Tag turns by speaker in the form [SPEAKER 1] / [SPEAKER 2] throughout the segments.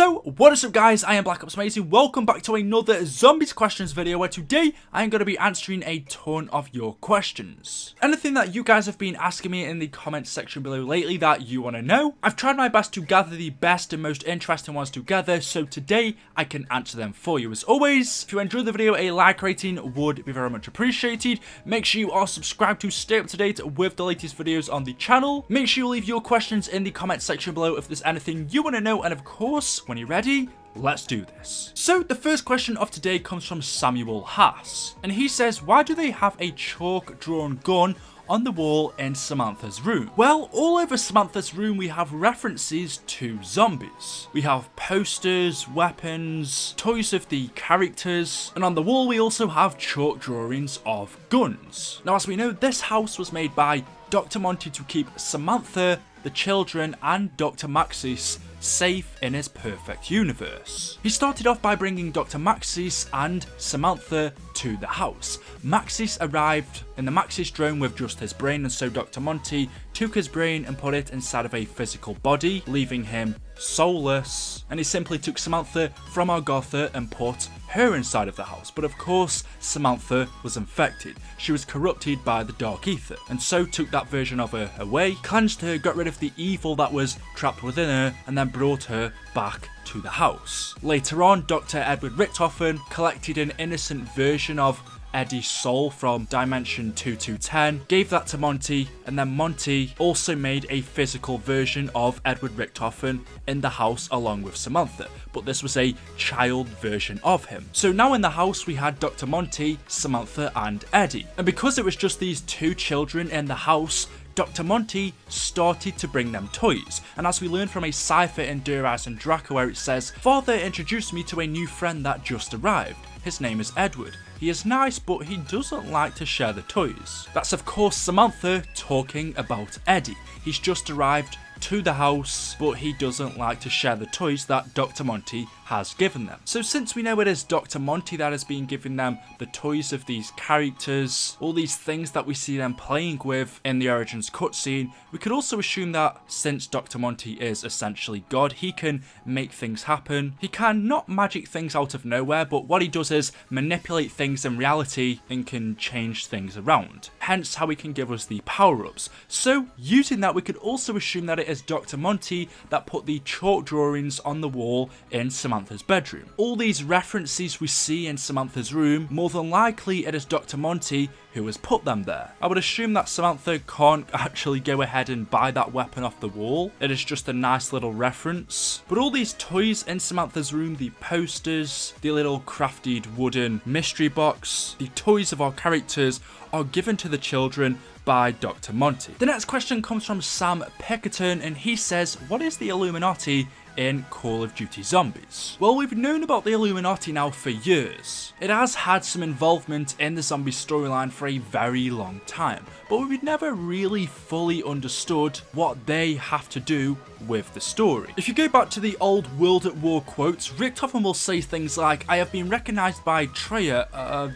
[SPEAKER 1] So, what is up guys, I am BlackOpsAmazing, welcome back to another Zombies Questions video where today I am going to be answering a ton of your questions. Anything that you guys have been asking me in the comments section below lately that you want to know, I've tried my best to gather the best and most interesting ones together, so today I can answer them for you. As always, if you enjoyed the video, a like rating would be very much appreciated. Make sure you are subscribed to stay up to date with the latest videos on the channel. Make sure you leave your questions in the comments section below if there's anything you want to know, and of course, when you're ready, let's do this. So the first question of today comes from Samuel Haas, and he says, why do they have a chalk drawn gun on the wall in Samantha's room? Well, all over Samantha's room we have references to zombies. We have posters, weapons, toys of the characters, and on the wall we also have chalk drawings of guns. Now, as we know, this house was made by Dr. Monty to keep Samantha, the children, and Dr. Maxis safe in his perfect universe. He started off by bringing Dr. Maxis and Samantha to the house. Maxis arrived in the Maxis drone with just his brain, and so Dr. Monty took his brain and put it inside of a physical body, leaving him soulless, and he simply took Samantha from Argotha and put her inside of the house. But of course, Samantha was infected. She was corrupted by the dark ether, and so took that version of her away, cleansed her, got rid of the evil that was trapped within her, and then brought her back to the house. Later on, Dr. Edward Richtofen collected an innocent version of Eddie's soul from Dimension 2210, gave that to Monty, and then Monty also made a physical version of Edward Richtofen in the house along with Samantha, but this was a child version of him. So now in the house we had Dr. Monty, Samantha, and Eddie, and because it was just these two children in the house, Dr. Monty started to bring them toys, and as we learn from a cipher in Duras and Draco where it says, "Father introduced me to a new friend that just arrived. His name is Edward. He is nice, but he doesn't like to share the toys." That's of course Samantha talking about Eddie. He's just arrived to the house, but he doesn't like to share the toys that Dr. Monty has given them. So since we know it is Dr. Monty that has been giving them the toys of these characters, all these things that we see them playing with in the Origins cutscene, we could also assume that since Dr. Monty is essentially God, he can make things happen. He can not magic things out of nowhere, but what he does is manipulate things in reality and can change things around. Hence how he can give us the power-ups. So using that, we could also assume that it is Dr. Monty that put the chalk drawings on the wall in Samantha's bedroom. All these references we see in Samantha's room, more than likely it is Dr. Monty who has put them there. I would assume that Samantha can't actually go ahead and buy that weapon off the wall. It is just a nice little reference. But all these toys in Samantha's room, the posters, the little crafted wooden mystery box, the toys of our characters are given to the children by Dr. Monty. The next question comes from Sam Pickerton, and he says, what is the Illuminati in Call of Duty Zombies? Well, we've known about the Illuminati now for years. It has had some involvement in the zombie storyline for a very long time, but we've never really fully understood what they have to do with the story. If you go back to the old World at War quotes, Richtofen will say things like, "I have been recognized by Treya,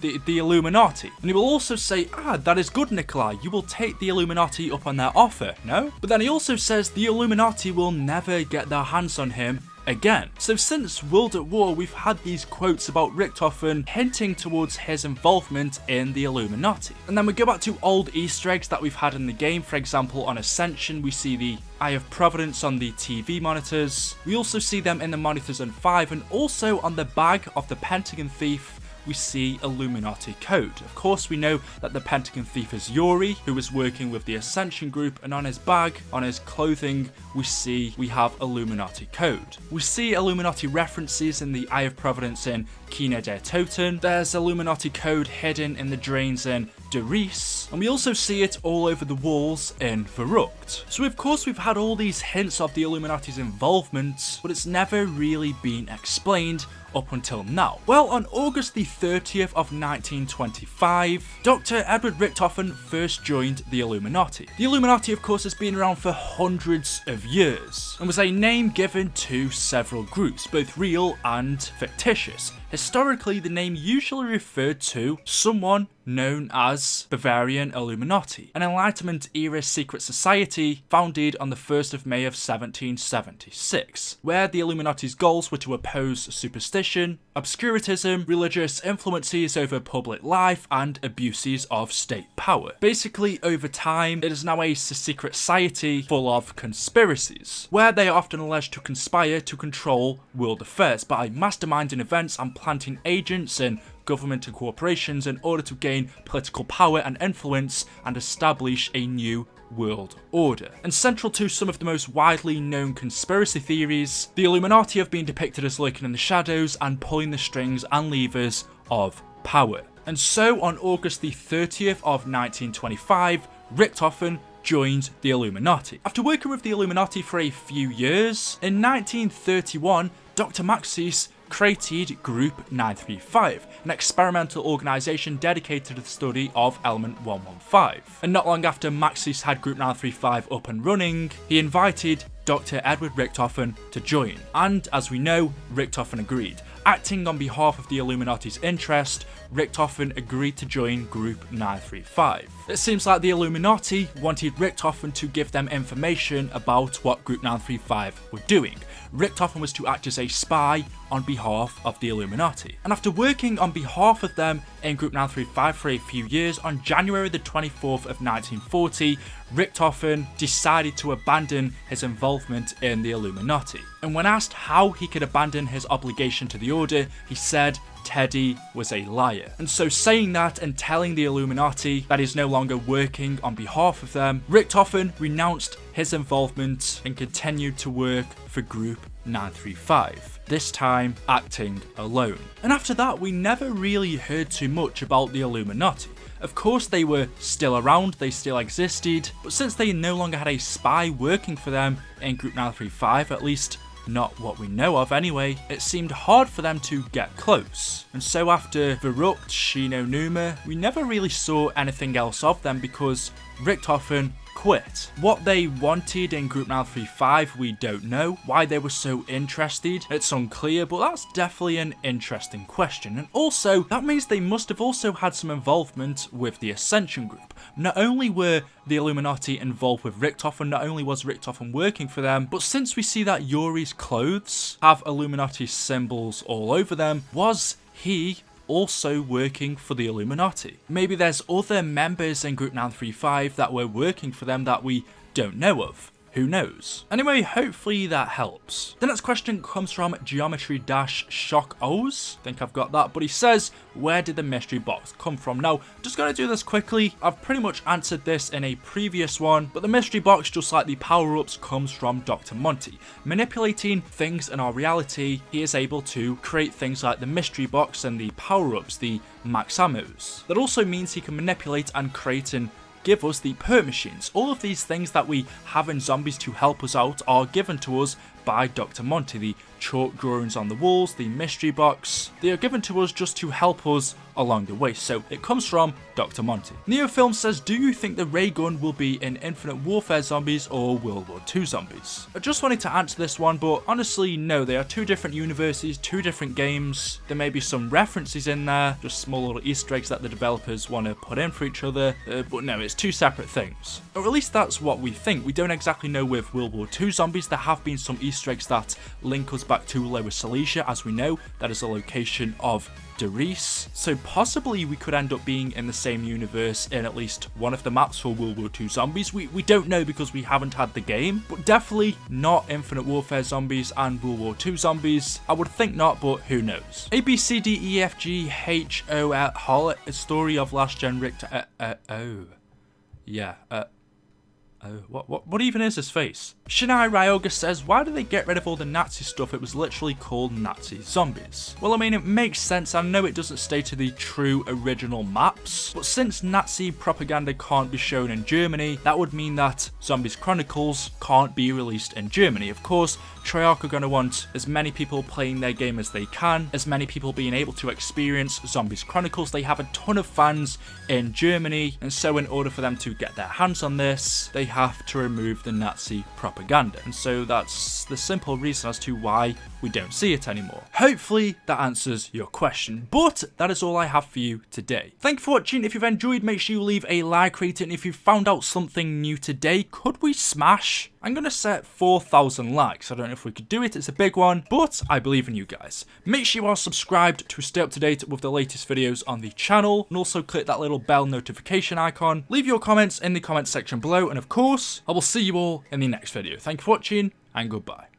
[SPEAKER 1] the Illuminati." And he will also say, "Ah, that is good, Nikolai. You will take the Illuminati up on their offer, no?" But then he also says the Illuminati will never get their hands on him again. So since World at War, we've had these quotes about Richtofen hinting towards his involvement in the Illuminati. And then we go back to old Easter eggs that we've had in the game. For example, on Ascension, we see the Eye of Providence on the TV monitors. We also see them in the monitors on 5, and also on the bag of the Pentagon Thief, we see Illuminati code. Of course, we know that the Pentagon Thief is Yuri, who is working with the Ascension group, and on his bag, on his clothing, we have Illuminati code. We see Illuminati references in the Eye of Providence in Kine der Toten. There's Illuminati code hidden in the drains in Doris, and we also see it all over the walls in Verrucht. So of course we've had all these hints of the Illuminati's involvement, but it's never really been explained up until now. Well, on August the 30th of 1925, Dr. Edward Richtofen first joined the Illuminati. The Illuminati, of course, has been around for hundreds of years, and was a name given to several groups, both real and fictitious. Historically, the name usually referred to someone known as Bavarian Illuminati, an Enlightenment-era secret society founded on the 1st of May of 1776, where the Illuminati's goals were to oppose superstition, obscurantism, religious influences over public life, and abuses of state power. Basically, over time, it is now a secret society full of conspiracies, where they are often alleged to conspire to control world affairs by masterminding events and planting agents in government and corporations in order to gain political power and influence and establish a new world order. And central to some of the most widely known conspiracy theories, the Illuminati have been depicted as lurking in the shadows and pulling the strings and levers of power. And so on August the 30th of 1925, Richthofen joined the Illuminati. After working with the Illuminati for a few years, in 1931, Dr. Maxis created Group 935, an experimental organisation dedicated to the study of element 115. And not long after Maxis had Group 935 up and running, he invited Dr. Edward Richthofen to join. And as we know, Richthofen agreed. Acting on behalf of the Illuminati's interest, Richthofen agreed to join Group 935. It seems like the Illuminati wanted Richthofen to give them information about what Group 935 were doing. Richthofen was to act as a spy on behalf of the Illuminati. And after working on behalf of them in Group 935 for a few years, on January the 24th of 1940, Richthofen decided to abandon his involvement in the Illuminati. And when asked how he could abandon his obligation to the order, he said Teddy was a liar. And so saying that and telling the Illuminati that he's no longer working on behalf of them, Richthofen renounced his involvement and continued to work for Group 935, this time acting alone. And after that, we never really heard too much about the Illuminati. Of course, they were still around, they still existed, but since they no longer had a spy working for them in Group 935, at least not what we know of anyway, it seemed hard for them to get close. And so after Verrucht Shino Numa, we never really saw anything else of them because Richthofen quit. What they wanted in Group 935, we don't know. Why they were so interested, it's unclear, but that's definitely an interesting question. And also, that means they must have also had some involvement with the Ascension Group. Not only were the Illuminati involved with Richthofen, not only was Richthofen working for them, but since we see that Yuri's clothes have Illuminati symbols all over them, was he also working for the Illuminati? Maybe there's other members in Group 935 that were working for them that we don't know of. Who knows? Anyway, hopefully that helps. The next question comes from Geometry-Shock O's. I think I've got that, but he says, where did the mystery box come from? Now, just gonna do this quickly. I've pretty much answered this in a previous one, but the mystery box, just like the power-ups, comes from Dr. Monty. Manipulating things in our reality, he is able to create things like the mystery box and the power-ups, the max ammos. That also means he can manipulate and create and give us the perk machines. All of these things that we have in zombies to help us out are given to us by Dr. Monty. The chalk drawings on the walls, the mystery box, they are given to us just to help us along the way. So it comes from Dr. Monty. Neofilm says, do you think the ray gun will be in Infinite Warfare zombies or World War II zombies? I just wanted to answer this one, but honestly, no, they are two different universes, two different games. There may be some references in there, just small little Easter eggs that the developers want to put in for each other, but no, it's two separate things. Or at least that's what we think. We don't exactly know with World War II zombies. There have been some Easter eggs that link us back to Lower Silesia, as we know, that is a location of Derice. So possibly we could end up being in the same universe in at least one of the maps for World War II zombies. We don't know because we haven't had the game, but definitely not Infinite Warfare zombies and World War II zombies. I would think not, but who knows. ABCDEFGHO a story of last gen Richter. What even is his face? Shinai Ryoga says, why did they get rid of all the Nazi stuff? It was literally called Nazi Zombies. Well, I mean, it makes sense. I know it doesn't stay to the true original maps, but since Nazi propaganda can't be shown in Germany, that would mean that Zombies Chronicles can't be released in Germany. Of course, Treyarch are going to want as many people playing their game as they can, as many people being able to experience Zombies Chronicles. They have a ton of fans in Germany, and so in order for them to get their hands on this, they have to remove the Nazi propaganda. And so that's the simple reason as to why we don't see it anymore. Hopefully that answers your question, but that is all I have for you today. Thank you for watching. If you've enjoyed, make sure you leave a like rating. If you found out something new today, could we smash? I'm going to set 4,000 likes. I don't know if we could do it. It's a big one, but I believe in you guys. Make sure you are subscribed to stay up to date with the latest videos on the channel, and also click that little bell notification icon. Leave your comments in the comment section below, and of course, I will see you all in the next video. Thank you for watching, and goodbye.